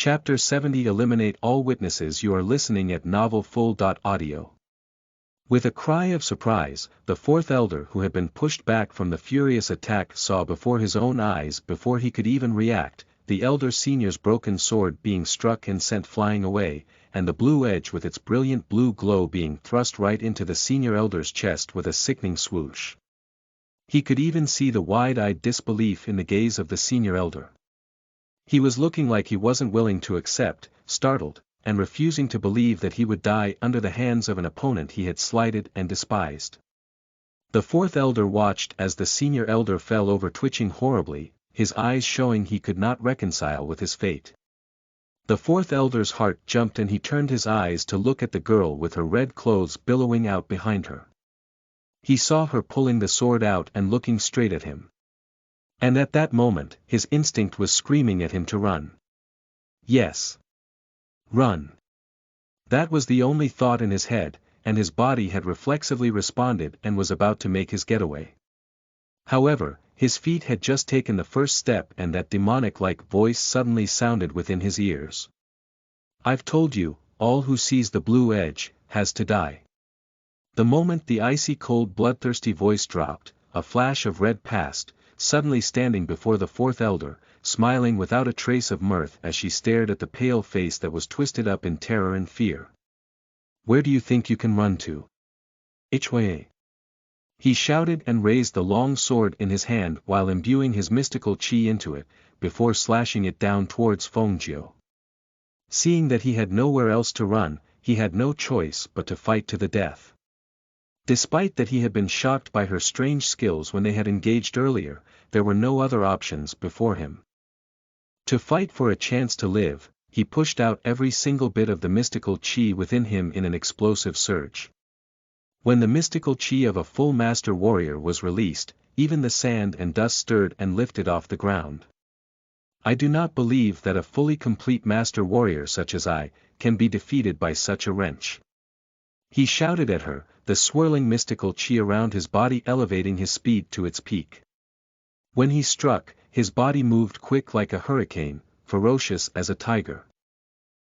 Chapter 70 Eliminate all witnesses. You are listening at Novel Full. Audio. With a cry of surprise, the fourth elder who had been pushed back from the furious attack saw before his own eyes, before he could even react, the elder senior's broken sword being struck and sent flying away, and the blue edge with its brilliant blue glow being thrust right into the senior elder's chest with a sickening swoosh. He could even see the wide-eyed disbelief in the gaze of the senior elder. He was looking like he wasn't willing to accept, startled, and refusing to believe that he would die under the hands of an opponent he had slighted and despised. The fourth elder watched as the senior elder fell over, twitching horribly, his eyes showing he could not reconcile with his fate. The fourth elder's heart jumped and he turned his eyes to look at the girl with her red clothes billowing out behind her. He saw her pulling the sword out and looking straight at him. And at that moment, his instinct was screaming at him to run. Yes. Run. That was the only thought in his head, and his body had reflexively responded and was about to make his getaway. However, his feet had just taken the first step and that demonic-like voice suddenly sounded within his ears. "I've told you, all who sees the blue edge, has to die." The moment the icy cold bloodthirsty voice dropped, a flash of red passed, suddenly standing before the fourth elder, smiling without a trace of mirth as she stared at the pale face that was twisted up in terror and fear. "Where do you think you can run to? Ichwaye!" He shouted and raised the long sword in his hand while imbuing his mystical chi into it, before slashing it down towards Fengjiu. Seeing that he had nowhere else to run, he had no choice but to fight to the death. Despite that he had been shocked by her strange skills when they had engaged earlier, there were no other options before him. To fight for a chance to live, he pushed out every single bit of the mystical chi within him in an explosive surge. When the mystical chi of a full master warrior was released, even the sand and dust stirred and lifted off the ground. I do not believe that a fully complete master warrior such as I, can be defeated by such a wrench. He shouted at her, the swirling mystical chi around his body elevating his speed to its peak. When he struck, his body moved quick like a hurricane, ferocious as a tiger.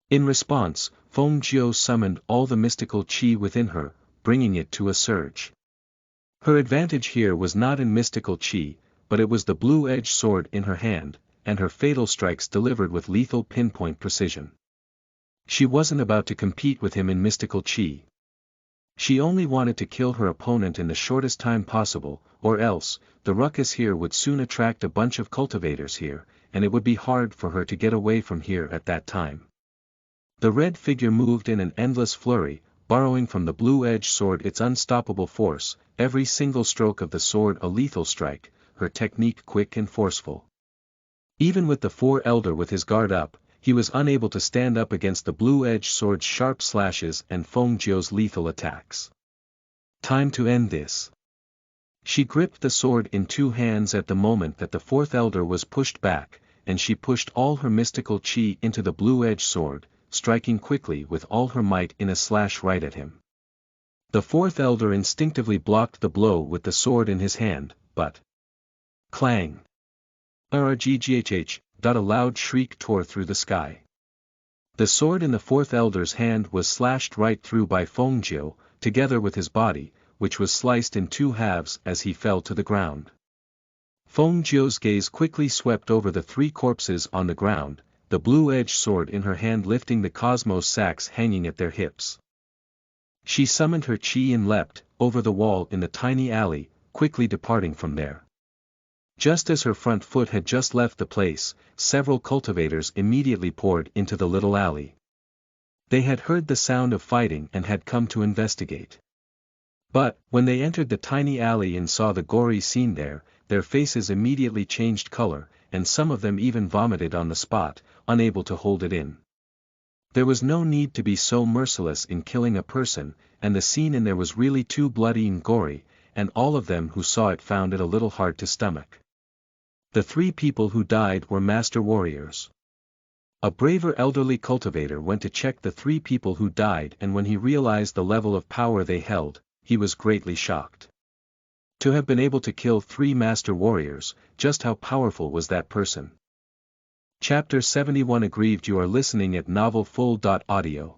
In response, Fengjiu summoned all the mystical chi within her, bringing it to a surge. Her advantage here was not in mystical chi, but it was the blue-edged sword in her hand, and her fatal strikes delivered with lethal pinpoint precision. She wasn't about to compete with him in mystical chi. She only wanted to kill her opponent in the shortest time possible, or else, the ruckus here would soon attract a bunch of cultivators here, and it would be hard for her to get away from here at that time. The red figure moved in an endless flurry, borrowing from the blue-edged sword its unstoppable force, every single stroke of the sword a lethal strike, her technique quick and forceful. Even with the four elder with his guard up, he was unable to stand up against the blue-edged sword's sharp slashes and Fengjiu's lethal attacks. Time to end this. She gripped the sword in two hands at the moment that the fourth elder was pushed back, and she pushed all her mystical chi into the blue-edged sword, striking quickly with all her might in a slash right at him. The fourth elder instinctively blocked the blow with the sword in his hand, but... Clang! RRGGHH! A loud shriek tore through the sky. The sword in the fourth elder's hand was slashed right through by Fengjiu, together with his body, which was sliced in two halves as he fell to the ground. Fengjiu's gaze quickly swept over the three corpses on the ground, the blue-edged sword in her hand lifting the cosmos sacks hanging at their hips. She summoned her chi and leapt over the wall in the tiny alley, quickly departing from there. Just as her front foot had just left the place, several cultivators immediately poured into the little alley. They had heard the sound of fighting and had come to investigate. But, when they entered the tiny alley and saw the gory scene there, their faces immediately changed color, and some of them even vomited on the spot, unable to hold it in. There was no need to be so merciless in killing a person, and the scene in there was really too bloody and gory, and all of them who saw it found it a little hard to stomach. The three people who died were master warriors. A braver elderly cultivator went to check the three people who died, and when he realized the level of power they held, he was greatly shocked. To have been able to kill three master warriors, just how powerful was that person? Chapter 71 Aggrieved. You are listening at novelfull.audio.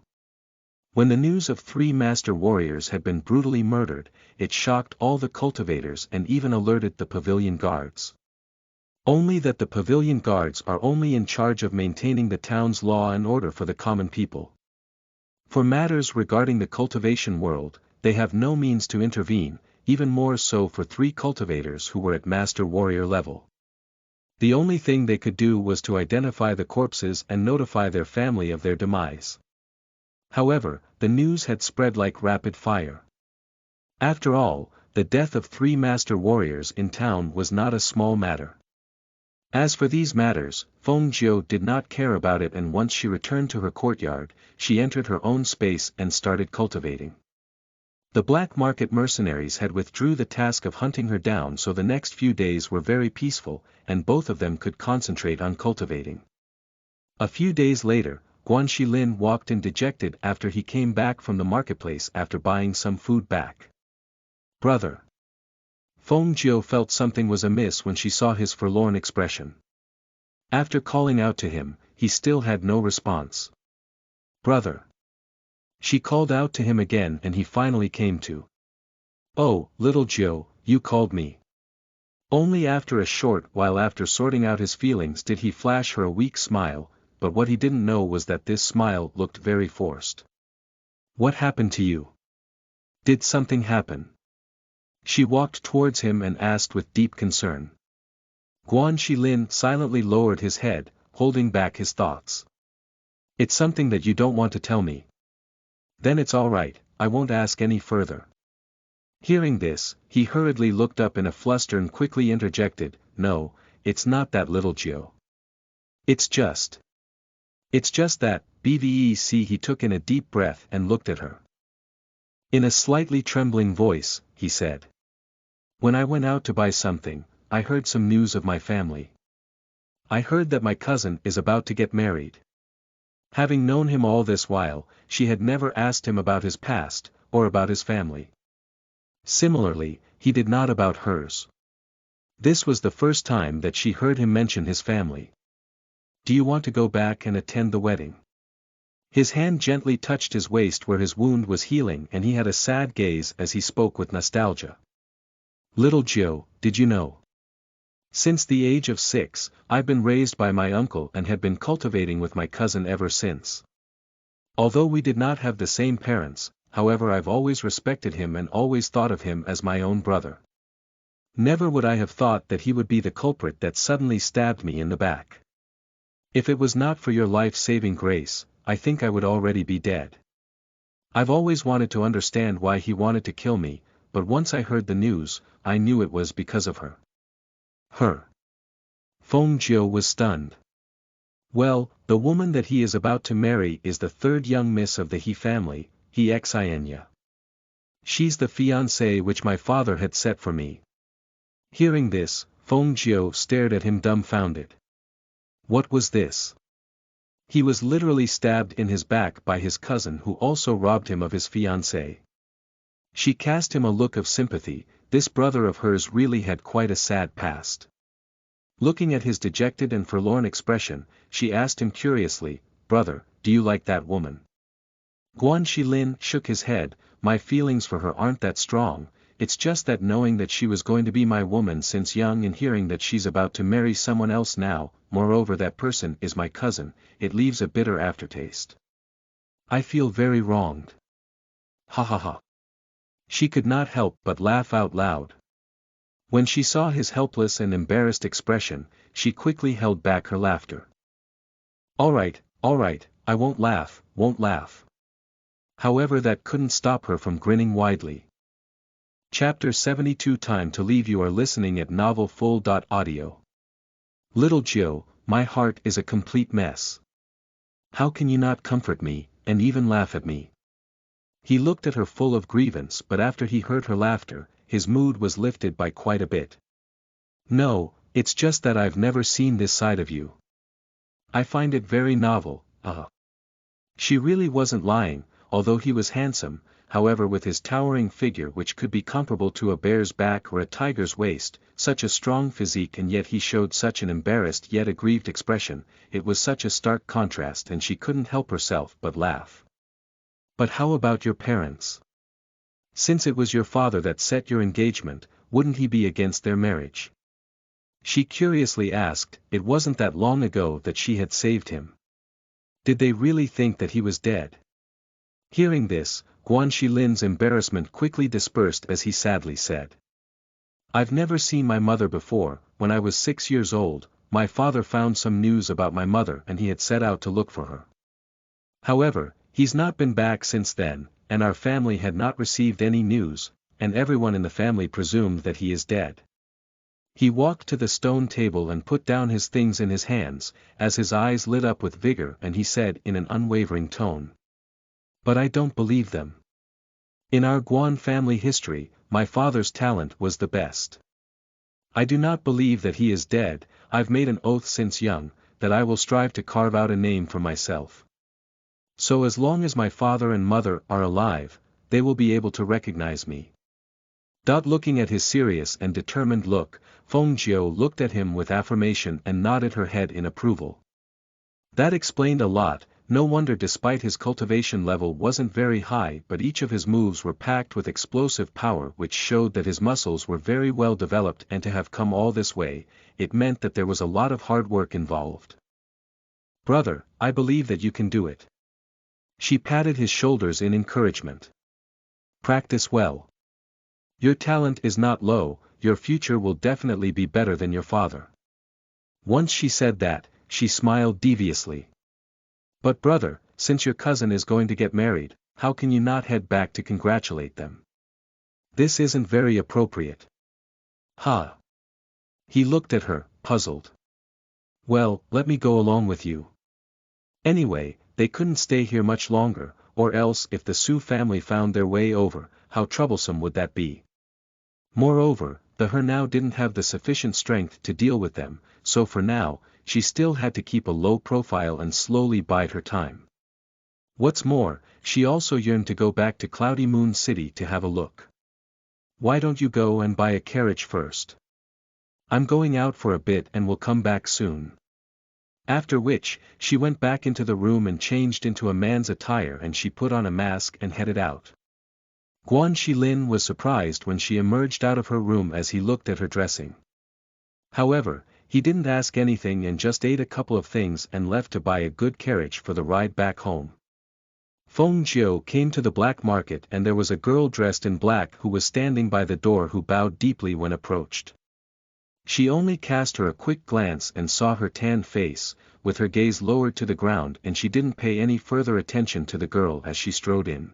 When the news of 3 master warriors had been brutally murdered, it shocked all the cultivators and even alerted the pavilion guards. Only that the pavilion guards are only in charge of maintaining the town's law and order for the common people. For matters regarding the cultivation world, they have no means to intervene, even more so for 3 cultivators who were at master warrior level. The only thing they could do was to identify the corpses and notify their family of their demise. However, the news had spread like rapid fire. After all, the death of 3 master warriors in town was not a small matter. As for these matters, Feng Jiu did not care about it, and once she returned to her courtyard, she entered her own space and started cultivating. The black market mercenaries had withdrew the task of hunting her down, so the next few days were very peaceful, and both of them could concentrate on cultivating. A few days later, Guan Shilin walked in dejected after he came back from the marketplace after buying some food back. "Brother." Feng Jiu felt something was amiss when she saw his forlorn expression. After calling out to him, he still had no response. "Brother." She called out to him again and he finally came to. "Oh, little Jiu, you called me." Only after a short while after sorting out his feelings did he flash her a weak smile, but what he didn't know was that this smile looked very forced. "What happened to you? Did something happen?" She walked towards him and asked with deep concern. Guan Shilin silently lowered his head, holding back his thoughts. "It's something that you don't want to tell me. Then it's all right, I won't ask any further." Hearing this, he hurriedly looked up in a fluster and quickly interjected, "No, it's not that, little Jiu. It's just that, bvec." He took in a deep breath and looked at her. In a slightly trembling voice, he said. "When I went out to buy something, I heard some news of my family. I heard that my cousin is about to get married." Having known him all this while, she had never asked him about his past, or about his family. Similarly, he did not about hers. This was the first time that she heard him mention his family. "Do you want to go back and attend the wedding?" His hand gently touched his waist where his wound was healing, and he had a sad gaze as he spoke with nostalgia. "Little Jiu, did you know? Since the age of 6, I've been raised by my uncle and had been cultivating with my cousin ever since. Although we did not have the same parents, however, I've always respected him and always thought of him as my own brother. Never would I have thought that he would be the culprit that suddenly stabbed me in the back. If it was not for your life-saving grace, I think I would already be dead. I've always wanted to understand why he wanted to kill me, but once I heard the news, I knew it was because of her." "Her?" Feng Jiu was stunned. "Well, the woman that he is about to marry is the 3rd young miss of the He family, He Xianya. She's the fiancée which my father had set for me." Hearing this, Feng Jiu stared at him dumbfounded. What was this? He was literally stabbed in his back by his cousin who also robbed him of his fiancée. She cast him a look of sympathy. This brother of hers really had quite a sad past. Looking at his dejected and forlorn expression, she asked him curiously, "Brother, do you like that woman?" Guan Shilin shook his head. "My feelings for her aren't that strong, it's just that knowing that she was going to be my woman since young and hearing that she's about to marry someone else now, moreover that person is my cousin, it leaves a bitter aftertaste. I feel very wronged." "Ha ha ha." She could not help but laugh out loud. When she saw his helpless and embarrassed expression, she quickly held back her laughter. All right, I won't laugh." However, that couldn't stop her from grinning widely. Chapter 72 Time to leave. You are listening at novelfull.audio. "Little Jiu, my heart is a complete mess. How can you not comfort me, and even laugh at me?" He looked at her full of grievance, but after he heard her laughter, his mood was lifted by quite a bit. "No, it's just that I've never seen this side of you. I find it very novel." She really wasn't lying, although he was handsome, however, with his towering figure which could be comparable to a bear's back or a tiger's waist, such a strong physique, and yet he showed such an embarrassed yet aggrieved expression, it was such a stark contrast, and she couldn't help herself but laugh. "But how about your parents? Since it was your father that set your engagement, wouldn't he be against their marriage?" she curiously asked. It wasn't that long ago that she had saved him. Did they really think that he was dead? Hearing this, Guan Shilin's embarrassment quickly dispersed as he sadly said, "I've never seen my mother before. When I was 6 years old, my father found some news about my mother and he had set out to look for her. However, he's not been back since then, and our family had not received any news, and everyone in the family presumed that he is dead." He walked to the stone table and put down his things in his hands, as his eyes lit up with vigor, and he said in an unwavering tone, "But I don't believe them. In our Guan family history, my father's talent was the best. I do not believe that he is dead. I've made an oath since young, that I will strive to carve out a name for myself. So as long as my father and mother are alive, they will be able to recognize me." Looking at his serious and determined look, Feng Jiu looked at him with affirmation and nodded her head in approval. That explained a lot. No wonder, despite his cultivation level wasn't very high, but each of his moves were packed with explosive power, which showed that his muscles were very well developed, and to have come all this way, it meant that there was a lot of hard work involved. "Brother, I believe that you can do it." She patted his shoulders in encouragement. "Practice well. Your talent is not low, your future will definitely be better than your father." Once she said that, she smiled deviously. "But brother, since your cousin is going to get married, how can you not head back to congratulate them? This isn't very appropriate." "Ha." He looked at her, puzzled. "Well, let me go along with you. Anyway, they couldn't stay here much longer, or else if the Su family found their way over, how troublesome would that be? Moreover, her now didn't have the sufficient strength to deal with them, so for now, she still had to keep a low profile and slowly bide her time. What's more, she also yearned to go back to Cloudy Moon City to have a look. "Why don't you go and buy a carriage first? I'm going out for a bit and will come back soon." After which, she went back into the room and changed into a man's attire, and she put on a mask and headed out. Guan Shilin was surprised when she emerged out of her room as he looked at her dressing. However, he didn't ask anything and just ate a couple of things and left to buy a good carriage for the ride back home. Feng Jiu came to the black market, and there was a girl dressed in black who was standing by the door, who bowed deeply when approached. She only cast her a quick glance and saw her tanned face, with her gaze lowered to the ground, and she didn't pay any further attention to the girl as she strode in.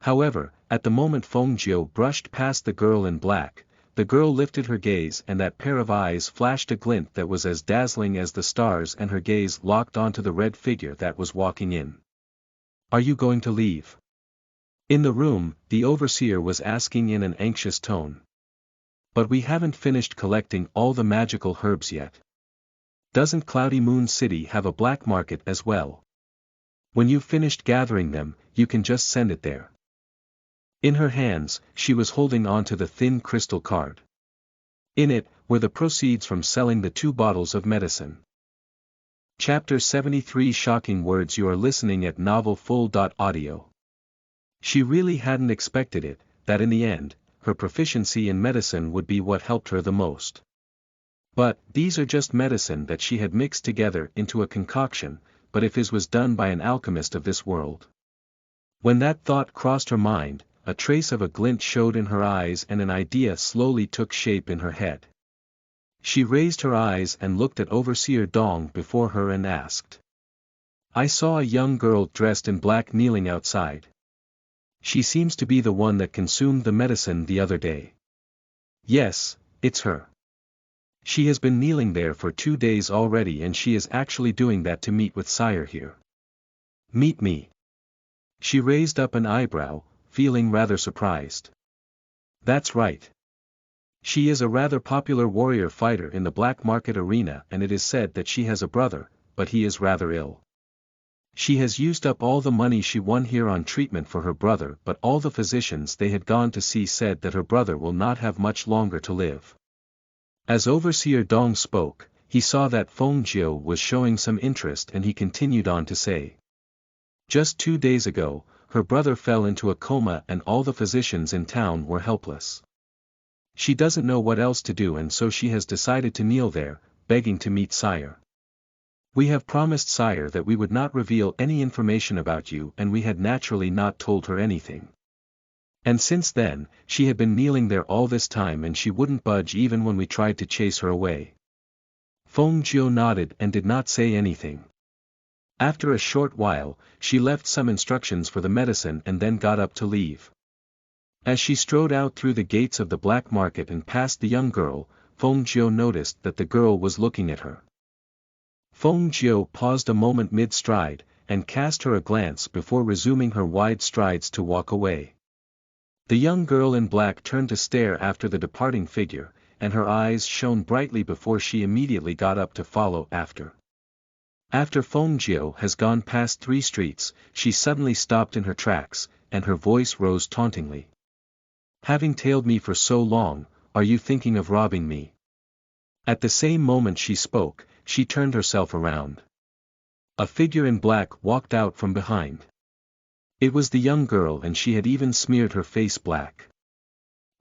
However, at the moment Feng Jiu brushed past the girl in black, the girl lifted her gaze, and that pair of eyes flashed a glint that was as dazzling as the stars, and her gaze locked onto the red figure that was walking in. "Are you going to leave?" In the room, the overseer was asking in an anxious tone. "But we haven't finished collecting all the magical herbs yet. Doesn't Cloudy Moon City have a black market as well? When you've finished gathering them, you can just send it there." In her hands, she was holding on to the thin crystal card. In it, were the proceeds from selling the 2 bottles of medicine. Chapter 73 Shocking Words. You are listening at novelfull.audio. She really hadn't expected it, that in the end, her proficiency in medicine would be what helped her the most. But, these are just medicine that she had mixed together into a concoction, but if his was done by an alchemist of this world? When that thought crossed her mind, a trace of a glint showed in her eyes and an idea slowly took shape in her head. She raised her eyes and looked at Overseer Dong before her and asked. "I saw a young girl dressed in black kneeling outside. She seems to be the one that consumed the medicine the other day." "Yes, it's her. She has been kneeling there for 2 days already, and she is actually doing that to meet with Sire here." "Meet me?" She raised up an eyebrow, feeling rather surprised. "That's right. She is a rather popular warrior fighter in the black market arena, and it is said that she has a brother, but he is rather ill. She has used up all the money she won here on treatment for her brother, but all the physicians they had gone to see said that her brother will not have much longer to live. As Overseer Dong spoke, he saw that Feng Jiu was showing some interest and he continued on to say. Just 2 days ago, her brother fell into a coma and all the physicians in town were helpless. She doesn't know what else to do and so she has decided to kneel there, begging to meet Sire. We have promised Sire that we would not reveal any information about you and we had naturally not told her anything. And since then, she had been kneeling there all this time and she wouldn't budge even when we tried to chase her away. Feng Jiu nodded and did not say anything. After a short while, she left some instructions for the medicine and then got up to leave. As she strode out through the gates of the black market and past the young girl, Feng Jiu noticed that the girl was looking at her. Feng Jiu paused a moment mid-stride, and cast her a glance before resuming her wide strides to walk away. The young girl in black turned to stare after the departing figure, and her eyes shone brightly before she immediately got up to follow after. After Feng Jiu has gone past 3 streets, she suddenly stopped in her tracks, and her voice rose tauntingly. Having tailed me for so long, are you thinking of robbing me? At the same moment she spoke, she turned herself around. A figure in black walked out from behind. It was the young girl and she had even smeared her face black.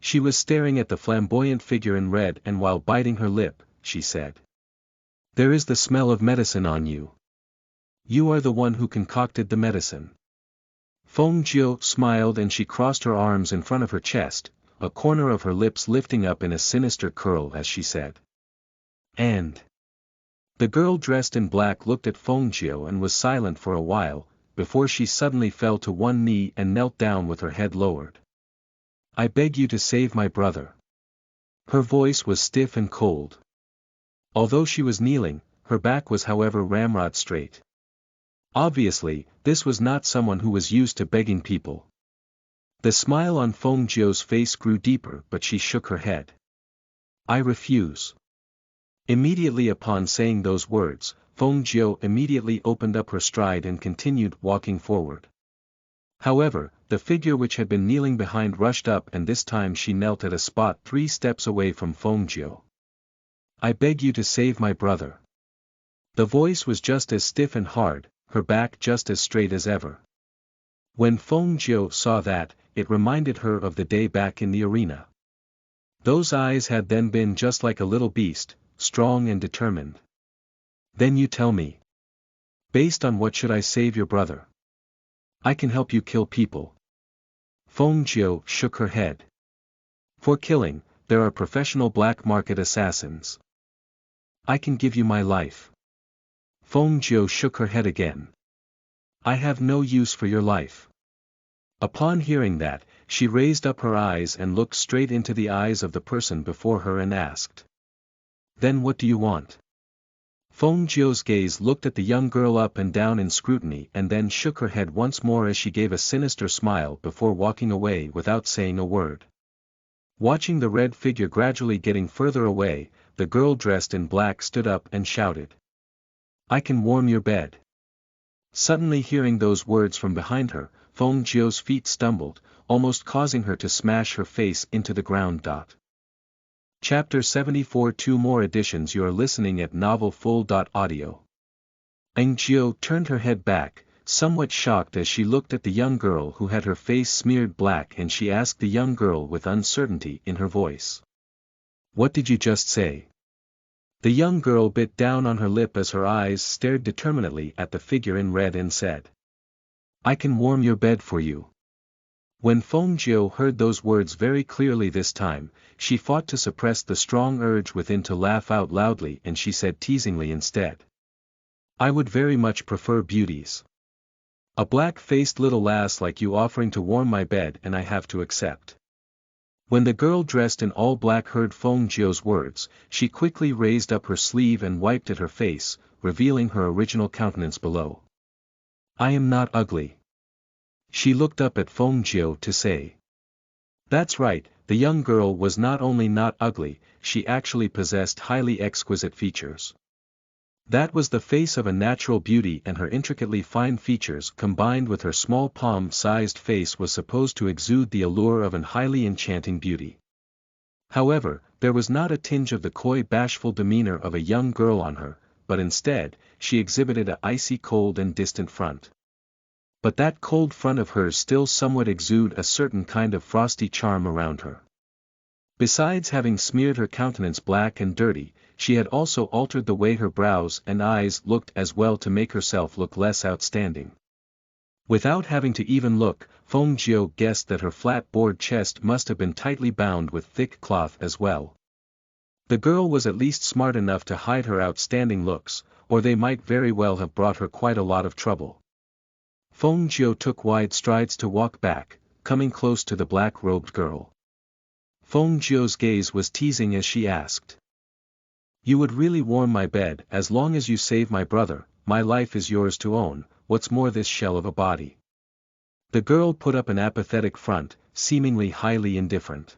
She was staring at the flamboyant figure in red and while biting her lip, she said. There is the smell of medicine on you. You are the one who concocted the medicine. Feng Jiu smiled and she crossed her arms in front of her chest, a corner of her lips lifting up in a sinister curl as she said. And the girl dressed in black looked at Feng Jiu and was silent for a while, before she suddenly fell to one knee and knelt down with her head lowered. I beg you to save my brother. Her voice was stiff and cold. Although she was kneeling, her back was however ramrod straight. Obviously, this was not someone who was used to begging people. The smile on Feng Jiu's face grew deeper but she shook her head. I refuse. Immediately upon saying those words, Feng Jiu immediately opened up her stride and continued walking forward. However, the figure which had been kneeling behind rushed up and this time she knelt at a spot 3 steps away from Feng Jiu. I beg you to save my brother. The voice was just as stiff and hard, her back just as straight as ever. When Feng Jiu saw that, it reminded her of the day back in the arena. Those eyes had then been just like a little beast, strong and determined. Then you tell me. Based on what should I save your brother? I can help you kill people. Feng Jiu shook her head. For killing, there are professional black market assassins. I can give you my life. Feng Jiu shook her head again. I have no use for your life. Upon hearing that, she raised up her eyes and looked straight into the eyes of the person before her and asked. Then what do you want? Feng Jiu's gaze looked at the young girl up and down in scrutiny and then shook her head once more as she gave a sinister smile before walking away without saying a word. Watching the red figure gradually getting further away, the girl dressed in black stood up and shouted. I can warm your bed. Suddenly hearing those words from behind her, Feng Jiu's feet stumbled, almost causing her to smash her face into the ground. Chapter 74 2 more editions. You are listening at novelfull.audio. Feng Jiu turned her head back, somewhat shocked as she looked at the young girl who had her face smeared black and she asked the young girl with uncertainty in her voice. What did you just say? The young girl bit down on her lip as her eyes stared determinedly at the figure in red and said. I can warm your bed for you. When Feng Jiu heard those words very clearly this time, she fought to suppress the strong urge within to laugh out loudly and she said teasingly instead. I would very much prefer beauties. A black-faced little lass like you offering to warm my bed and I have to accept. When the girl dressed in all black heard Feng Jiu's words, she quickly raised up her sleeve and wiped at her face, revealing her original countenance below. I am not ugly. She looked up at Feng Jiu to say. That's right, the young girl was not only not ugly, she actually possessed highly exquisite features. That was the face of a natural beauty, and her intricately fine features combined with her small palm-sized face was supposed to exude the allure of an highly enchanting beauty. However, there was not a tinge of the coy bashful demeanor of a young girl on her, but instead, she exhibited an icy cold and distant front. But that cold front of hers still somewhat exuded a certain kind of frosty charm around her. Besides having smeared her countenance black and dirty, she had also altered the way her brows and eyes looked as well to make herself look less outstanding. Without having to even look, Feng Jiu guessed that her flat-board chest must have been tightly bound with thick cloth as well. The girl was at least smart enough to hide her outstanding looks, or they might very well have brought her quite a lot of trouble. Feng Jiu took wide strides to walk back, coming close to the black-robed girl. Feng Jiu's gaze was teasing as she asked. "You would really warm my bed as long as you save my brother. My life is yours to own, what's more this shell of a body." The girl put up an apathetic front, seemingly highly indifferent.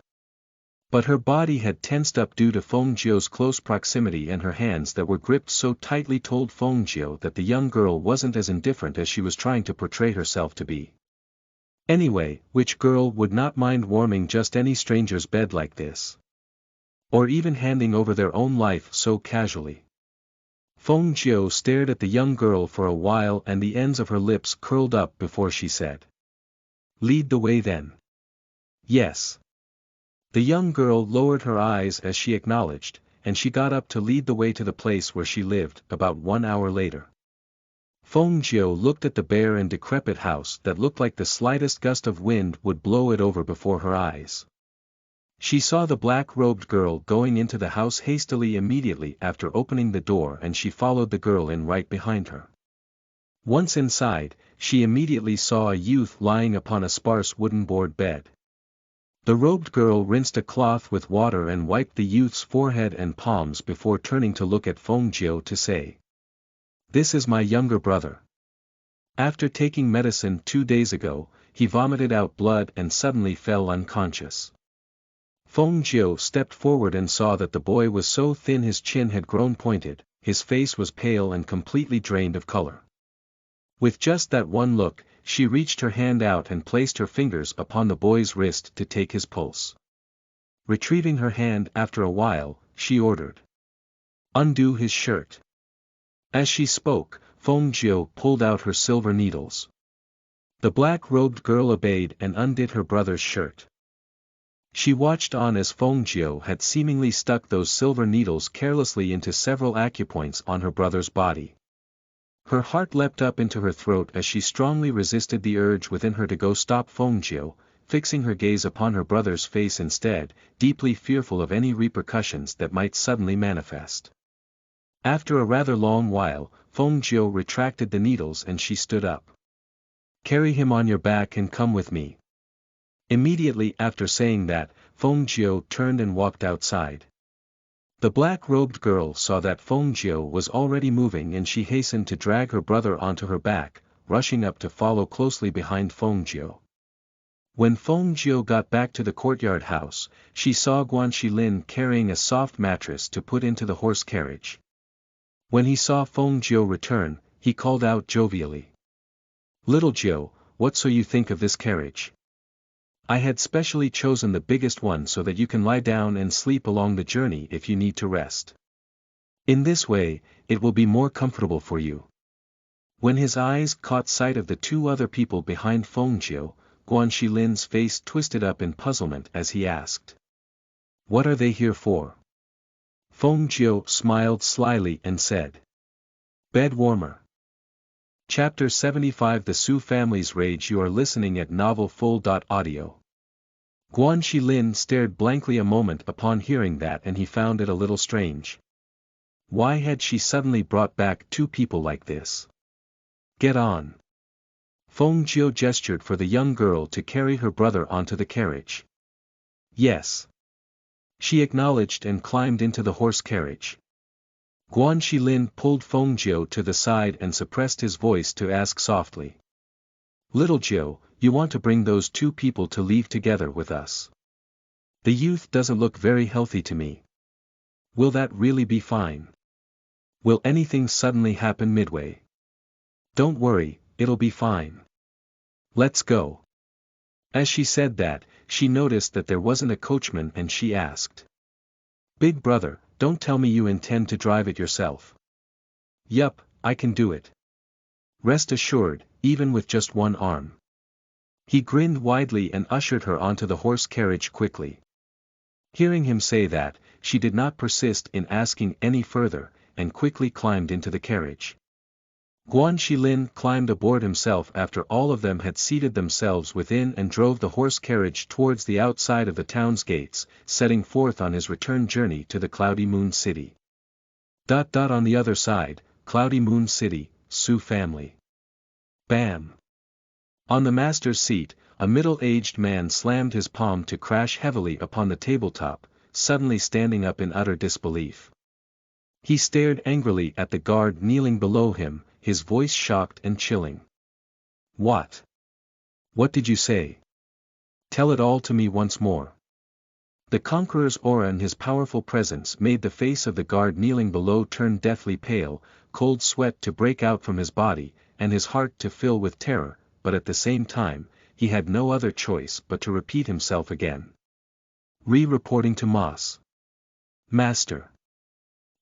But her body had tensed up due to Feng Jiu's close proximity, and her hands that were gripped so tightly told Feng Jiu that the young girl wasn't as indifferent as she was trying to portray herself to be. Anyway, which girl would not mind warming just any stranger's bed like this? Or even handing over their own life so casually? Feng Jiu stared at the young girl for a while, and the ends of her lips curled up before she said, "Lead the way then." "Yes." The young girl lowered her eyes as she acknowledged, and she got up to lead the way to the place where she lived. About 1 hour later, Feng Jiu looked at the bare and decrepit house that looked like the slightest gust of wind would blow it over before her eyes. She saw the black-robed girl going into the house hastily immediately after opening the door, and she followed the girl in right behind her. Once inside, she immediately saw a youth lying upon a sparse wooden board bed. The robed girl rinsed a cloth with water and wiped the youth's forehead and palms before turning to look at Feng Jiu to say, "This is my younger brother. After taking medicine 2 days ago, he vomited out blood and suddenly fell unconscious." Feng Jiu stepped forward and saw that the boy was so thin his chin had grown pointed, his face was pale and completely drained of color. With just that one look, she reached her hand out and placed her fingers upon the boy's wrist to take his pulse. Retrieving her hand after a while, she ordered, "Undo his shirt." As she spoke, Feng Jiu pulled out her silver needles. The black-robed girl obeyed and undid her brother's shirt. She watched on as Feng Jiu had seemingly stuck those silver needles carelessly into several acupoints on her brother's body. Her heart leapt up into her throat as she strongly resisted the urge within her to go stop Feng Jiu, fixing her gaze upon her brother's face instead, deeply fearful of any repercussions that might suddenly manifest. After a rather long while, Feng Jiu retracted the needles and she stood up. "Carry him on your back and come with me." Immediately after saying that, Feng Jiu turned and walked outside. The black-robed girl saw that Feng Jiu was already moving, and she hastened to drag her brother onto her back, rushing up to follow closely behind Feng Jiu. When Feng Jiu got back to the courtyard house, she saw Guanxilin carrying a soft mattress to put into the horse carriage. When he saw Feng Jiu return, he called out jovially, "Little Jiu, what so you think of this carriage? I had specially chosen the biggest one so that you can lie down and sleep along the journey if you need to rest. In this way, it will be more comfortable for you." When his eyes caught sight of the 2 other people behind Feng Jiu, Guanxilin's face twisted up in puzzlement as he asked, "What are they here for?" Feng Jiu smiled slyly and said, "Bed warmer." Chapter 75 The Su Family's Rage. You are listening at novelfull.audio. Guanxilin stared blankly a moment upon hearing that, and he found it a little strange. Why had she suddenly brought back 2 people like this? "Get on." Feng Jiu gestured for the young girl to carry her brother onto the carriage. "Yes." She acknowledged and climbed into the horse carriage. Guanxilin pulled Feng Jiu to the side and suppressed his voice to ask softly, "Little Jiu, you want to bring those 2 people to leave together with us? The youth doesn't look very healthy to me. Will that really be fine?" Will anything suddenly happen midway? Don't worry, it'll be fine. Let's go. As she said that, she noticed that there wasn't a coachman and she asked. Big brother, don't tell me you intend to drive it yourself. Yup, I can do it. Rest assured, even with just one arm. He grinned widely and ushered her onto the horse carriage quickly. Hearing him say that, she did not persist in asking any further, and quickly climbed into the carriage. Guan Shilin climbed aboard himself after all of them had seated themselves within and drove the horse carriage towards the outside of the town's gates, setting forth on his return journey to the Cloudy Moon City. On the other side, Cloudy Moon City, Su family. Bam! On the master's seat, a middle-aged man slammed his palm to crash heavily upon the tabletop, suddenly standing up in utter disbelief. He stared angrily at the guard kneeling below him, his voice shocked and chilling. What? What did you say? Tell it all to me once more. The conqueror's aura and his powerful presence made the face of the guard kneeling below turn deathly pale, cold sweat to break out from his body, and his heart to fill with terror, but at the same time, he had no other choice but to repeat himself again. Reporting to Moss. Master.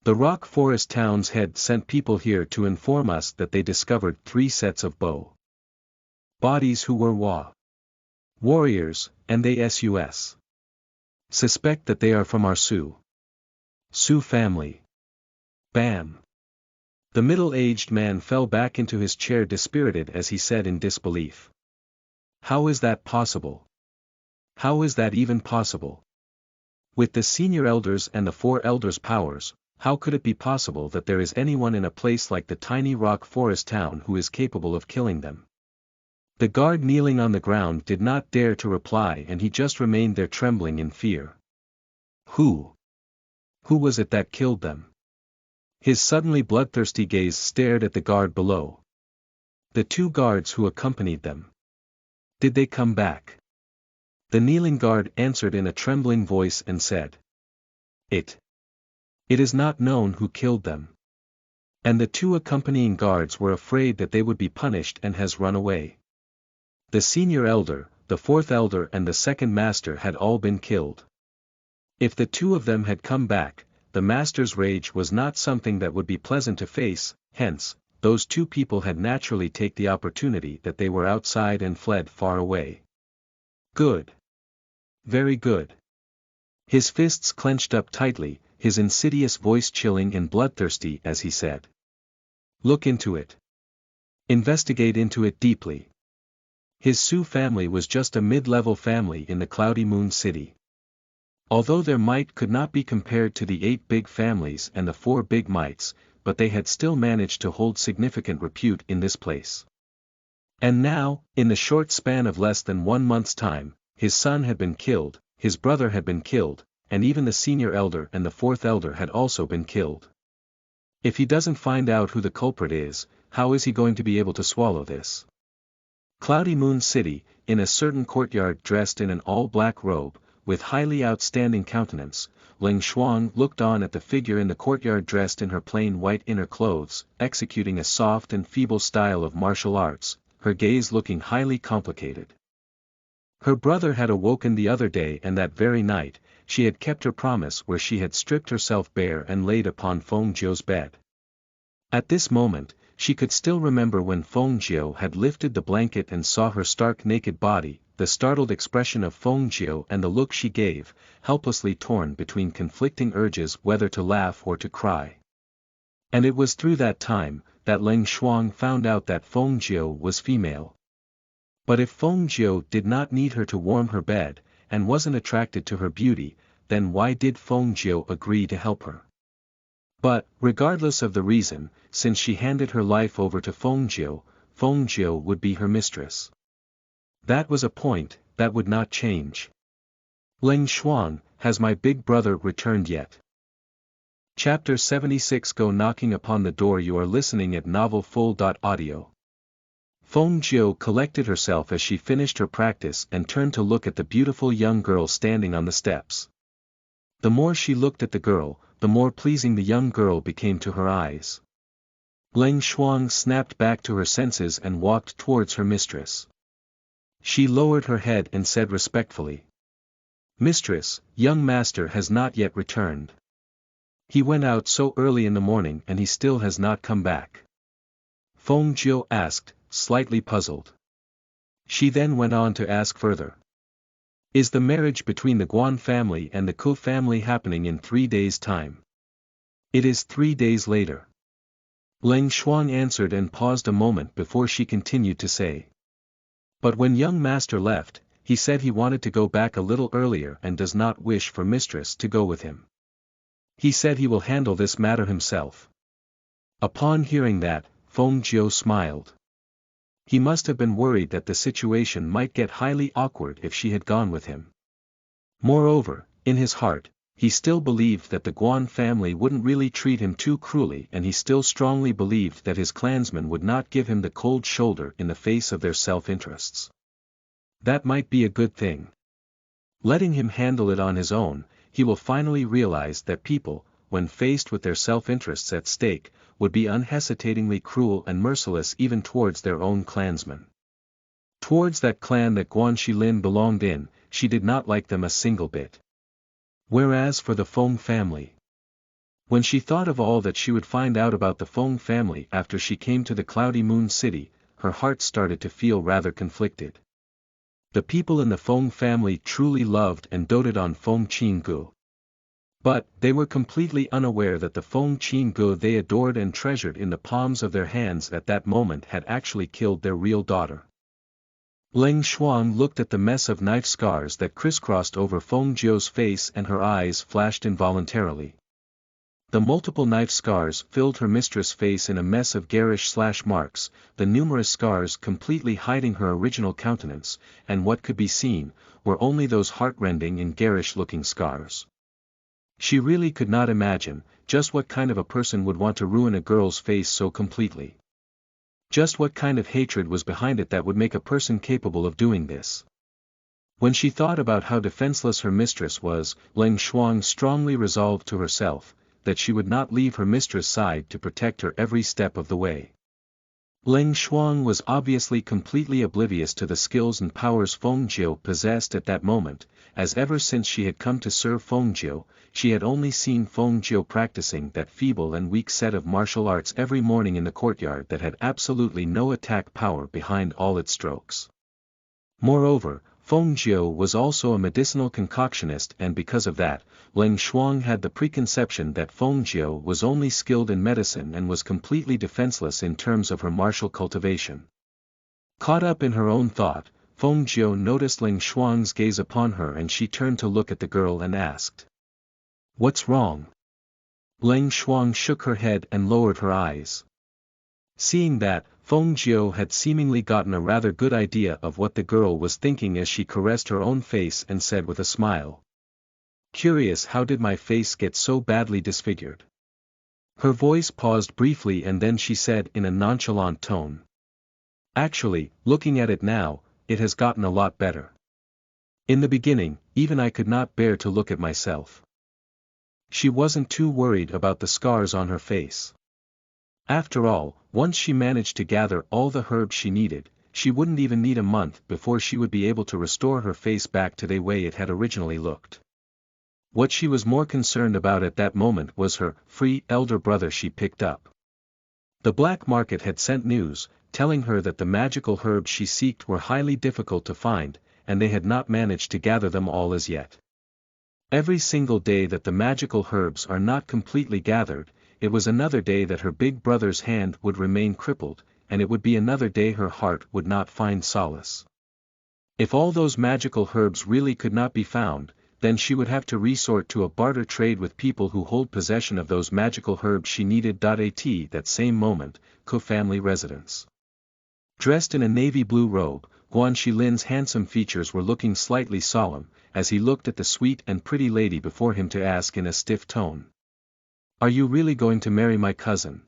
The Rock Forest town's head sent people here to inform us that they discovered 3 sets of bodies who were warriors, and they suspect that they are from our Su family. Bam! The middle-aged man fell back into his chair dispirited as he said in disbelief. How is that possible? How is that even possible? With the senior elders and the 4 elders' powers, how could it be possible that there is anyone in a place like the tiny Rock Forest town who is capable of killing them? The guard kneeling on the ground did not dare to reply and he just remained there trembling in fear. Who was it that killed them? His suddenly bloodthirsty gaze stared at the guard below. The 2 guards who accompanied them. Did they come back? The kneeling guard answered in a trembling voice and said. It is not known who killed them. And the 2 accompanying guards were afraid that they would be punished and has run away. The senior elder, the 4th elder and the 2nd master had all been killed. If the 2 of them had come back, the master's rage was not something that would be pleasant to face, hence, those 2 people had naturally taken the opportunity that they were outside and fled far away. Good. Very good. His fists clenched up tightly, his insidious voice chilling and bloodthirsty as he said. Look into it. Investigate into it deeply. His Su family was just a mid-level family in the Cloudy Moon City. Although their might could not be compared to the 8 big families and the 4 big mights, but they had still managed to hold significant repute in this place. And now, in the short span of less than 1 month's time, his son had been killed, his brother had been killed, and even the senior elder and the 4th elder had also been killed. If he doesn't find out who the culprit is, how is he going to be able to swallow this? Cloudy Moon City, in a certain courtyard dressed in an all-black robe, with highly outstanding countenance, Ling Shuang looked on at the figure in the courtyard dressed in her plain white inner clothes, executing a soft and feeble style of martial arts, her gaze looking highly complicated. Her brother had awoken the other day and that very night, she had kept her promise where she had stripped herself bare and laid upon Feng Jiu's bed. At this moment, she could still remember when Feng Jiu had lifted the blanket and saw her stark naked body, the startled expression of Feng Jiu and the look she gave, helplessly torn between conflicting urges whether to laugh or to cry. And it was through that time, that Ling Shuang found out that Feng Jiu was female. But if Feng Jiu did not need her to warm her bed, and wasn't attracted to her beauty, then why did Feng Jiu agree to help her? But, regardless of the reason, since she handed her life over to Feng Jiu would be her mistress. That was a point that would not change. Ling Shuang, has my big brother returned yet? Chapter 76 Go knocking upon the door. You are listening at novelfull.audio. Feng Jiu collected herself as she finished her practice and turned to look at the beautiful young girl standing on the steps. The more she looked at the girl, the more pleasing the young girl became to her eyes. Leng Shuang snapped back to her senses and walked towards her mistress. She lowered her head and said respectfully, "Mistress, young master has not yet returned. He went out so early in the morning and he still has not come back." Feng Jiu asked, slightly puzzled. She then went on to ask further. "Is the marriage between the Guan family and the Ku family happening in 3 days' time?" "It is 3 days later." Leng Shuang answered and paused a moment before she continued to say. "But when young master left, he said he wanted to go back a little earlier and does not wish for mistress to go with him. He said he will handle this matter himself." Upon hearing that, Feng Jiu smiled. He must have been worried that the situation might get highly awkward if she had gone with him. Moreover, in his heart, he still believed that the Guan family wouldn't really treat him too cruelly, and he still strongly believed that his clansmen would not give him the cold shoulder in the face of their self-interests. That might be a good thing. Letting him handle it on his own, he will finally realize that people, when faced with their self-interests at stake, would be unhesitatingly cruel and merciless even towards their own clansmen. Towards that clan that Guan Shilin belonged in, she did not like them a single bit. Whereas for the Feng family, when she thought of all that she would find out about the Feng family after she came to the Cloudy Moon City, her heart started to feel rather conflicted. The people in the Feng family truly loved and doted on Feng Qinggu. But, they were completely unaware that the Feng Qinggu they adored and treasured in the palms of their hands at that moment had actually killed their real daughter. Leng Shuang looked at the mess of knife scars that crisscrossed over Feng Jiu's face and her eyes flashed involuntarily. The multiple knife scars filled her mistress' face in a mess of garish slash marks, the numerous scars completely hiding her original countenance, and what could be seen, were only those heartrending and garish-looking scars. She really could not imagine, just what kind of a person would want to ruin a girl's face so completely. Just what kind of hatred was behind it that would make a person capable of doing this. When she thought about how defenseless her mistress was, Leng Shuang strongly resolved to herself, that she would not leave her mistress' side to protect her every step of the way. Leng Shuang was obviously completely oblivious to the skills and powers Feng Jiu possessed at that moment, as ever since she had come to serve Feng Jiu, she had only seen Feng Jiu practicing that feeble and weak set of martial arts every morning in the courtyard that had absolutely no attack power behind all its strokes. Moreover, Feng Jiu was also a medicinal concoctionist, and because of that, Leng Shuang had the preconception that Feng Jiu was only skilled in medicine and was completely defenseless in terms of her martial cultivation. Caught up in her own thought, Feng Jiu noticed Leng Shuang's gaze upon her and she turned to look at the girl and asked, "What's wrong?" Leng Shuang shook her head and lowered her eyes. Seeing that, Feng Jiu had seemingly gotten a rather good idea of what the girl was thinking as she caressed her own face and said with a smile, "Curious, how did my face get so badly disfigured?" Her voice paused briefly and then she said in a nonchalant tone, "Actually, looking at it now, it has gotten a lot better. In the beginning, even I could not bear to look at myself." She wasn't too worried about the scars on her face. After all, once she managed to gather all the herbs she needed, she wouldn't even need a month before she would be able to restore her face back to the way it had originally looked. What she was more concerned about at that moment was her free elder brother she picked up. The black market had sent news, telling her that the magical herbs she sought were highly difficult to find, and they had not managed to gather them all as yet. Every single day that the magical herbs are not completely gathered, it was another day that her big brother's hand would remain crippled, and it would be another day her heart would not find solace. If all those magical herbs really could not be found, then she would have to resort to a barter trade with people who hold possession of those magical herbs she needed. At that same moment, Ku family residence. Dressed in a navy blue robe, Guan Shilin's handsome features were looking slightly solemn, as he looked at the sweet and pretty lady before him to ask in a stiff tone, "Are you really going to marry my cousin?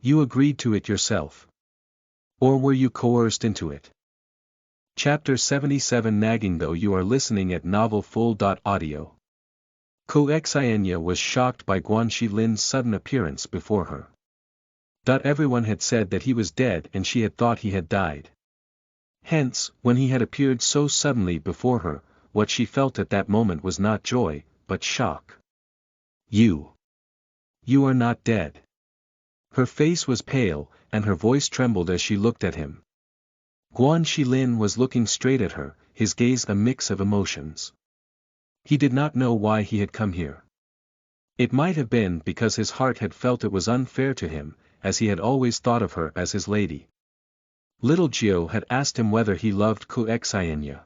You agreed to it yourself? Or were you coerced into it?" Chapter 77 Nagging. Though you are listening at novelfull.audio. Koexianya was shocked by Guan Shilin's sudden appearance before her. Everyone had said that he was dead and she had thought he had died. Hence, when he had appeared so suddenly before her, what she felt at that moment was not joy, but shock. You are not dead. Her face was pale, and her voice trembled as she looked at him. Guan Shilin was looking straight at her, his gaze a mix of emotions. He did not know why he had come here. It might have been because his heart had felt it was unfair to him, as he had always thought of her as his lady. Little Gio had asked him whether he loved Koexianya.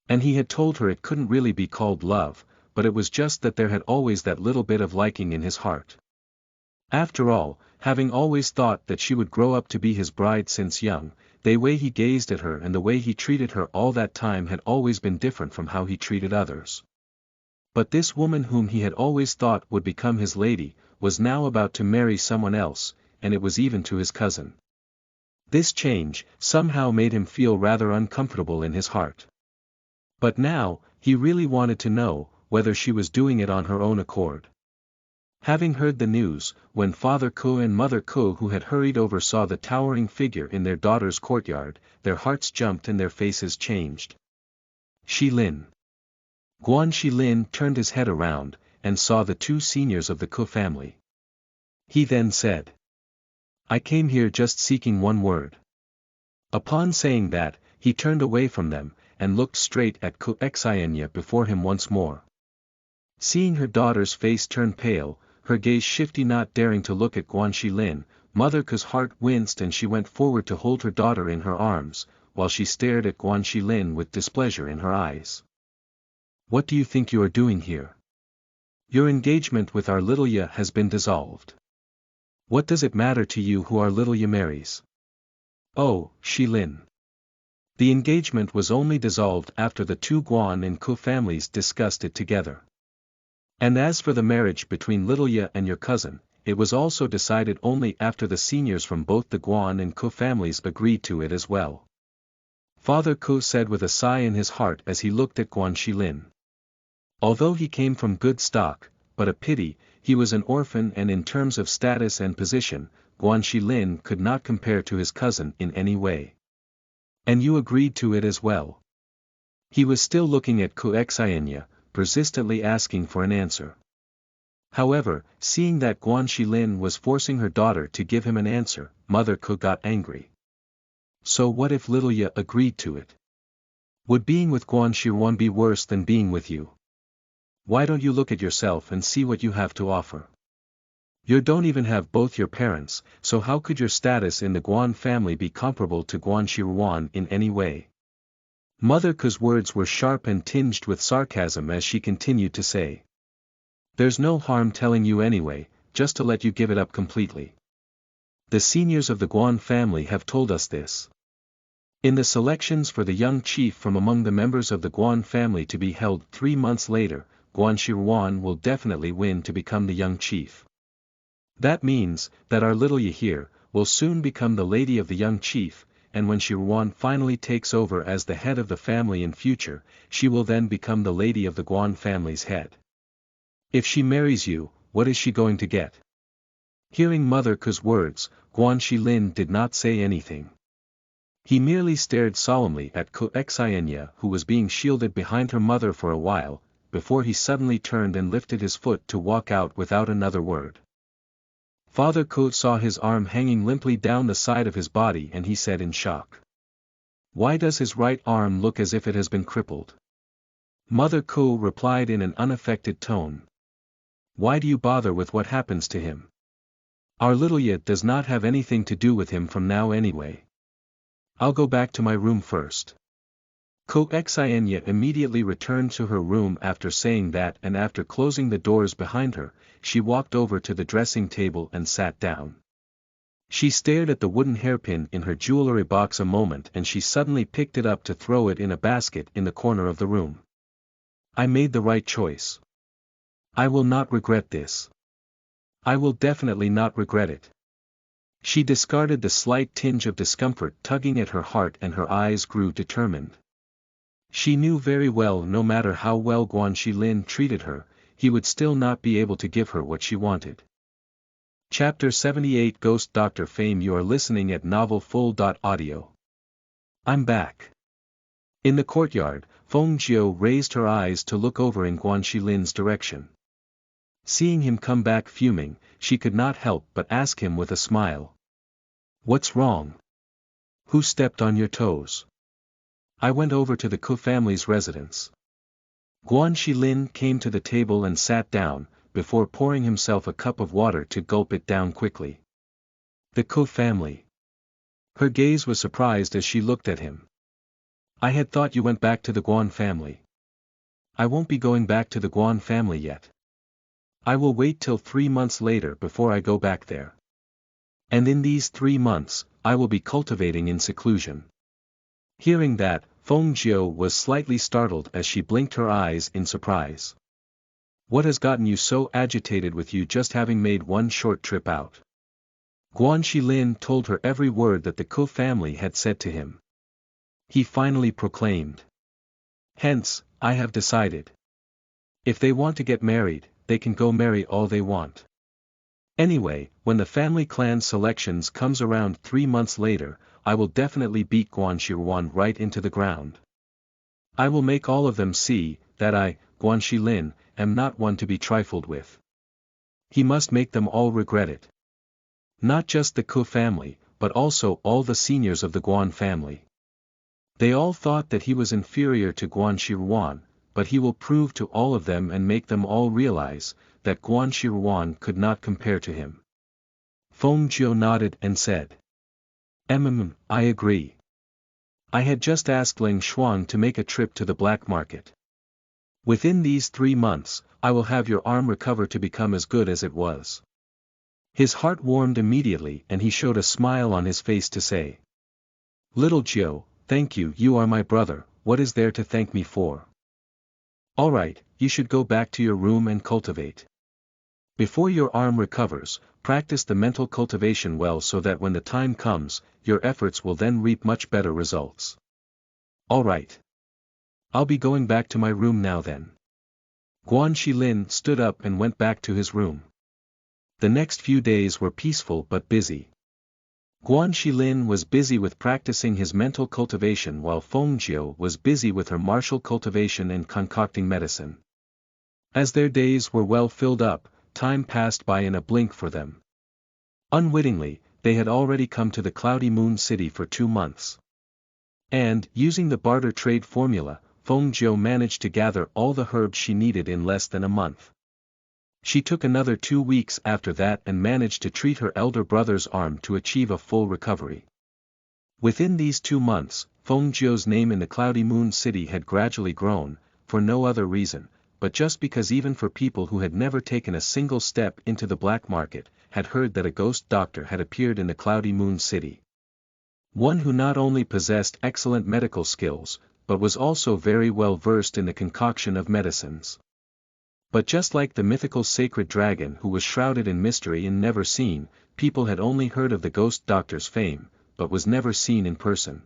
And he had told her it couldn't really be called love, but it was just that there had always that little bit of liking in his heart. After all, having always thought that she would grow up to be his bride since young, the way he gazed at her and the way he treated her all that time had always been different from how he treated others. But this woman whom he had always thought would become his lady, was now about to marry someone else, and it was even to his cousin. This change, somehow made him feel rather uncomfortable in his heart. But now, he really wanted to know, whether she was doing it on her own accord. Having heard the news, when Father Ko and Mother Ko who had hurried over saw the towering figure in their daughter's courtyard, their hearts jumped and their faces changed. Shilin. Guan Shilin turned his head around, and saw the two seniors of the Ko family. He then said, "I came here just seeking one word." Upon saying that, he turned away from them, and looked straight at Koexianya before him once more. Seeing her daughter's face turn pale, her gaze shifty not daring to look at Guan Shilin, Mother Ko's heart winced and she went forward to hold her daughter in her arms, while she stared at Guan Shilin with displeasure in her eyes. "What do you think you are doing here? Your engagement with our little Ye has been dissolved. What does it matter to you who our little Ye marries?" "Oh, Shilin. The engagement was only dissolved after the two Guan and Ko families discussed it together. And as for the marriage between little Ye and your cousin, it was also decided only after the seniors from both the Guan and Ko families agreed to it as well." Father Ko said with a sigh in his heart as he looked at Guan Shilin. Although he came from good stock, but a pity, he was an orphan and in terms of status and position, Guan Shilin could not compare to his cousin in any way. "And you agreed to it as well?" He was still looking at Koexianya, persistently asking for an answer. However, seeing that Guan Shilin was forcing her daughter to give him an answer, Mother Ko got angry. "So what if little Ye agreed to it? Would being with Guan Shirwan be worse than being with you? Why don't you look at yourself and see what you have to offer? You don't even have both your parents, so how could your status in the Guan family be comparable to Guan Shirwan in any way?" Mother Ko's words were sharp and tinged with sarcasm as she continued to say, "There's no harm telling you anyway, just to let you give it up completely. The seniors of the Guan family have told us this. In the selections for the young chief from among the members of the Guan family to be held 3 months later, Guan Shirwan will definitely win to become the young chief. That means, that our little Ye here, will soon become the lady of the young chief, and when Shirwan finally takes over as the head of the family in future, she will then become the lady of the Guan family's head. If she marries you, what is she going to get?" Hearing Mother Ko's words, Guan Shilin did not say anything. He merely stared solemnly at Koexianya who was being shielded behind her mother for a while, before he suddenly turned and lifted his foot to walk out without another word. Father Ko saw his arm hanging limply down the side of his body and he said in shock, "Why does his right arm look as if it has been crippled?" Mother Ko replied in an unaffected tone, "Why do you bother with what happens to him? Our little Ye does not have anything to do with him from now anyway. I'll go back to my room first." Koexianya immediately returned to her room after saying that, and after closing the doors behind her, she walked over to the dressing table and sat down. She stared at the wooden hairpin in her jewelry box a moment and she suddenly picked it up to throw it in a basket in the corner of the room. "I made the right choice. I will not regret this. I will definitely not regret it." She discarded the slight tinge of discomfort tugging at her heart and her eyes grew determined. She knew very well no matter how well Guan Shilin treated her, he would still not be able to give her what she wanted. Chapter 78 Ghost Doctor Fame. You are listening at novelfull.audio. I'm back. In the courtyard, Feng Jiu raised her eyes to look over in Guan Shilin's direction. Seeing him come back fuming, she could not help but ask him with a smile. What's wrong? Who stepped on your toes? I went over to the Ku family's residence. Guan Shilin came to the table and sat down, before pouring himself a cup of water to gulp it down quickly. The Ku family. Her gaze was surprised as she looked at him. I had thought you went back to the Guan family. I won't be going back to the Guan family yet. I will wait till 3 months later before I go back there. And in these 3 months, I will be cultivating in seclusion. Hearing that, Feng Jiu was slightly startled as she blinked her eyes in surprise. What has gotten you so agitated with you just having made one short trip out? Guan Shilin told her every word that the Ku family had said to him. He finally proclaimed. Hence, I have decided. If they want to get married, they can go marry all they want. Anyway, when the family clan selections comes around 3 months later, I will definitely beat Guan Shiruan right into the ground. I will make all of them see, that I, Guan Shilin, am not one to be trifled with. He must make them all regret it. Not just the Ku family, but also all the seniors of the Guan family. They all thought that he was inferior to Guan Shiruan, but he will prove to all of them and make them all realize, that Guan Shiruan could not compare to him. Feng Jiu nodded and said. I agree. I had just asked Ling Shuang to make a trip to the black market. Within these 3 months, I will have your arm recover to become as good as it was. His heart warmed immediately and he showed a smile on his face to say. Little Jiu, thank you, you are my brother, what is there to thank me for? Alright, you should go back to your room and cultivate. Before your arm recovers, practice the mental cultivation well so that when the time comes, your efforts will then reap much better results. Alright. I'll be going back to my room now then. Guan Shilin stood up and went back to his room. The next few days were peaceful but busy. Guan Shilin was busy with practicing his mental cultivation while Feng Jiu was busy with her martial cultivation and concocting medicine. As their days were well filled up, time passed by in a blink for them. Unwittingly, they had already come to the Cloudy Moon City for 2 months. And, using the barter trade formula, Feng Jiu managed to gather all the herbs she needed in less than a month. She took another 2 weeks after that and managed to treat her elder brother's arm to achieve a full recovery. Within these 2 months, Feng Jiu's name in the Cloudy Moon City had gradually grown, for no other reason, but just because even for people who had never taken a single step into the black market, had heard that a ghost doctor had appeared in the Cloudy Moon City. One who not only possessed excellent medical skills, but was also very well versed in the concoction of medicines. But just like the mythical sacred dragon who was shrouded in mystery and never seen, people had only heard of the ghost doctor's fame, but was never seen in person.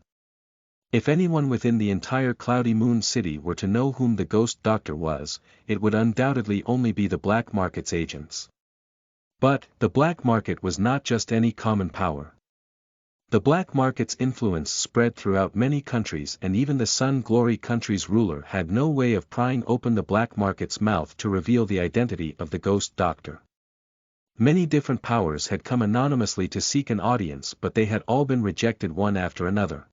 If anyone within the entire Cloudy Moon City were to know whom the ghost doctor was, it would undoubtedly only be the black market's agents. But, the black market was not just any common power. The black market's influence spread throughout many countries and even the Sun Glory country's ruler had no way of prying open the black market's mouth to reveal the identity of the ghost doctor. Many different powers had come anonymously to seek an audience but they had all been rejected one after another.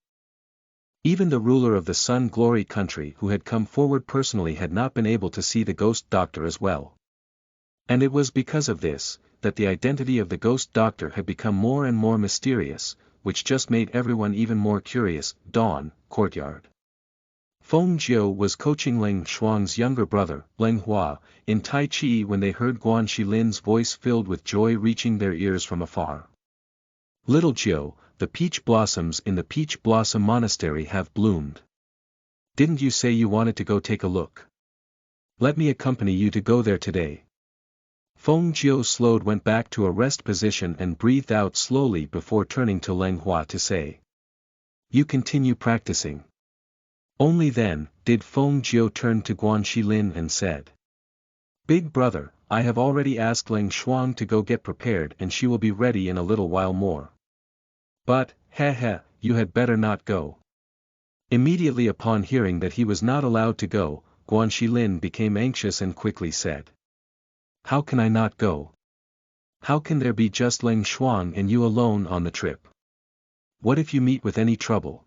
Even the ruler of the Sun Glory country who had come forward personally had not been able to see the ghost doctor as well. And it was because of this, that the identity of the ghost doctor had become more and more mysterious, which just made everyone even more curious. Dawn, courtyard. Feng Jiu was coaching Ling Shuang's younger brother, Leng Hua, in Tai Chi when they heard Guan Shilin's voice filled with joy reaching their ears from afar. Little Jiu, the peach blossoms in the Peach Blossom Monastery have bloomed. Didn't you say you wanted to go take a look? Let me accompany you to go there today. Feng Jiu slowed went back to a rest position and breathed out slowly before turning to Leng Hua to say. You continue practicing. Only then, did Feng Jiu turn to Guan Shilin and said. Big brother, I have already asked Ling Shuang to go get prepared and she will be ready in a little while more. But, you had better not go. Immediately upon hearing that he was not allowed to go, Guan Shilin became anxious and quickly said. How can I not go? How can there be just Ling Shuang and you alone on the trip? What if you meet with any trouble?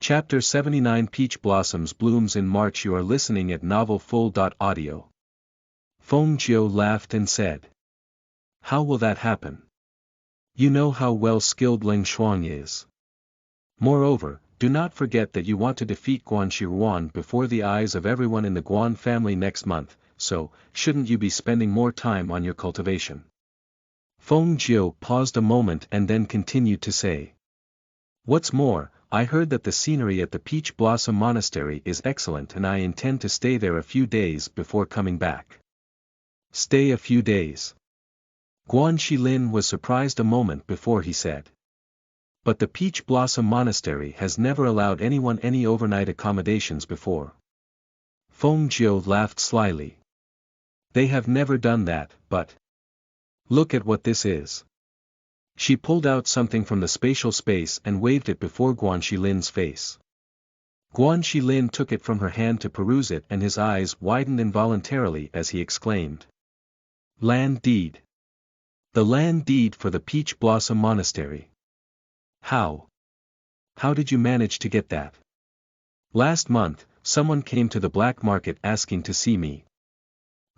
Chapter 79 Peach Blossoms Blooms in March. You are listening at novelfull.audio. Feng Jiu laughed and said. How will that happen? You know how well skilled Ling Shuang is. Moreover, do not forget that you want to defeat Guan Shiruan before the eyes of everyone in the Guan family next month, so, shouldn't you be spending more time on your cultivation? Feng Jiu paused a moment and then continued to say. What's more, I heard that the scenery at the Peach Blossom Monastery is excellent and I intend to stay there a few days before coming back. Stay a few days. Guan Shilin was surprised a moment before he said. But the Peach Blossom Monastery has never allowed anyone any overnight accommodations before. Feng Jiu laughed slyly. They have never done that, but... Look at what this is. She pulled out something from the spatial space and waved it before Guan Shilin's face. Guan Shilin took it from her hand to peruse it and his eyes widened involuntarily as he exclaimed. Land deed. The land deed for the Peach Blossom Monastery. How? How did you manage to get that? Last month, someone came to the black market asking to see me.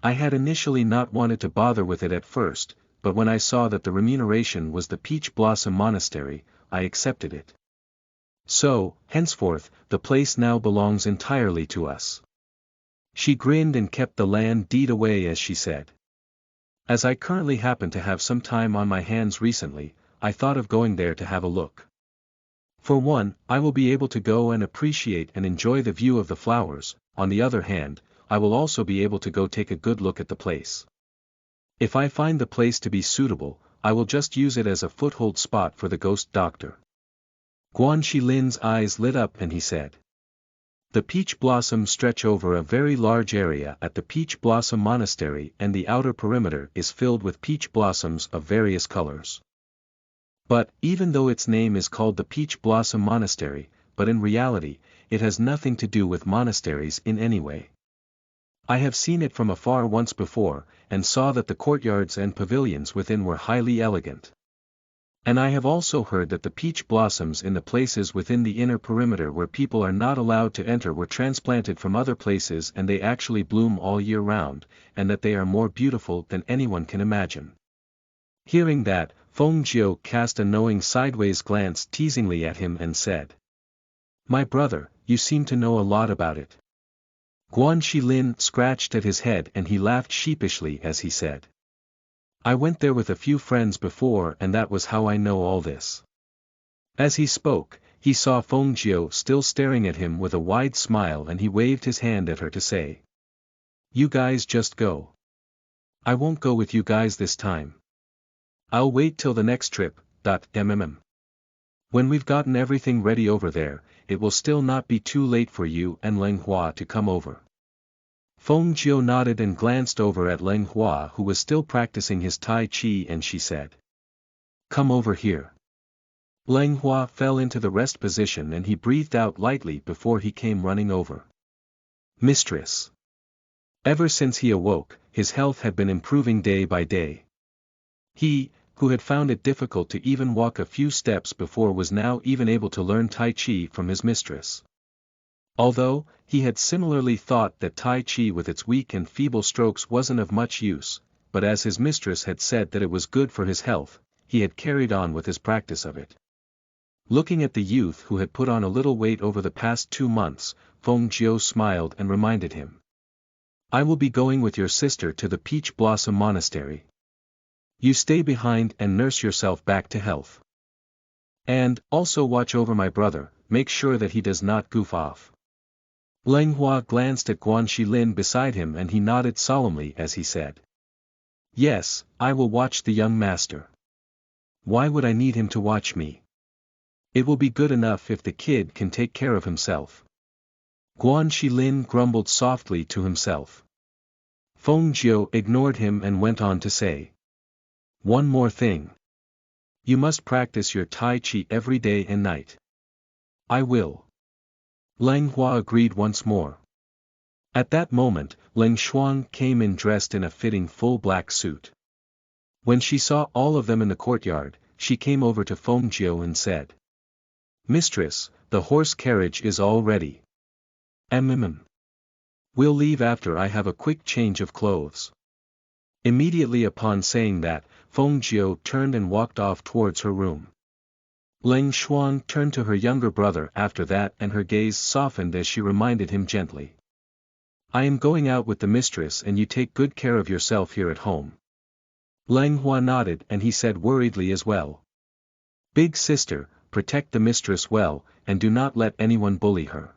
I had initially not wanted to bother with it at first, but when I saw that the remuneration was the Peach Blossom Monastery, I accepted it. So, henceforth, the place now belongs entirely to us. She grinned and kept the land deed away as she said. As I currently happen to have some time on my hands recently, I thought of going there to have a look. For one, I will be able to go and appreciate and enjoy the view of the flowers, on the other hand, I will also be able to go take a good look at the place. If I find the place to be suitable, I will just use it as a foothold spot for the Ghost Doctor. Guan Shilin's eyes lit up and he said. The peach blossoms stretch over a very large area at the Peach Blossom Monastery and the outer perimeter is filled with peach blossoms of various colors. But, even though its name is called the Peach Blossom Monastery, but in reality, it has nothing to do with monasteries in any way. I have seen it from afar once before, and saw that the courtyards and pavilions within were highly elegant. And I have also heard that the peach blossoms in the places within the inner perimeter where people are not allowed to enter were transplanted from other places and they actually bloom all year round, and that they are more beautiful than anyone can imagine. Hearing that, Feng Jiu cast a knowing sideways glance teasingly at him and said. My brother, you seem to know a lot about it. Guan Shilin scratched at his head and he laughed sheepishly as he said. I went there with a few friends before and that was how I know all this. As he spoke, he saw Feng Jiu still staring at him with a wide smile and he waved his hand at her to say. You guys just go. I won't go with you guys this time. I'll wait till the next trip, When we've gotten everything ready over there, it will still not be too late for you and Leng Hua to come over. Feng Jiu nodded and glanced over at Leng Hua who was still practicing his Tai Chi and she said. Come over here. Leng Hua fell into the rest position and he breathed out lightly before he came running over. Mistress. Ever since he awoke, his health had been improving day by day. He, who had found it difficult to even walk a few steps before was now even able to learn Tai Chi from his mistress. Although, he had similarly thought that Tai Chi with its weak and feeble strokes wasn't of much use, but as his mistress had said that it was good for his health, he had carried on with his practice of it. Looking at the youth who had put on a little weight over the past 2 months, Feng Jiu smiled and reminded him. I will be going with your sister to the Peach Blossom Monastery. You stay behind and nurse yourself back to health. And, also watch over my brother, make sure that he does not goof off. Leng Hua glanced at Guan Shilin beside him and he nodded solemnly as he said. Yes, I will watch the young master. Why would I need him to watch me? It will be good enough if the kid can take care of himself. Guan Shilin grumbled softly to himself. Feng Jiu ignored him and went on to say. One more thing. You must practice your Tai Chi every day and night. I will. Lang Hua agreed once more. At that moment, Leng Xuan came in dressed in a fitting full black suit. When she saw all of them in the courtyard, she came over to Feng Jiu and said. Mistress, the horse carriage is all ready. We'll leave after I have a quick change of clothes. Immediately upon saying that, Feng Jiu turned and walked off towards her room. Leng Xuan turned to her younger brother after that and her gaze softened as she reminded him gently. I am going out with the mistress and you take good care of yourself here at home. Lang Hua nodded and he said worriedly as well. Big sister, protect the mistress well, and do not let anyone bully her.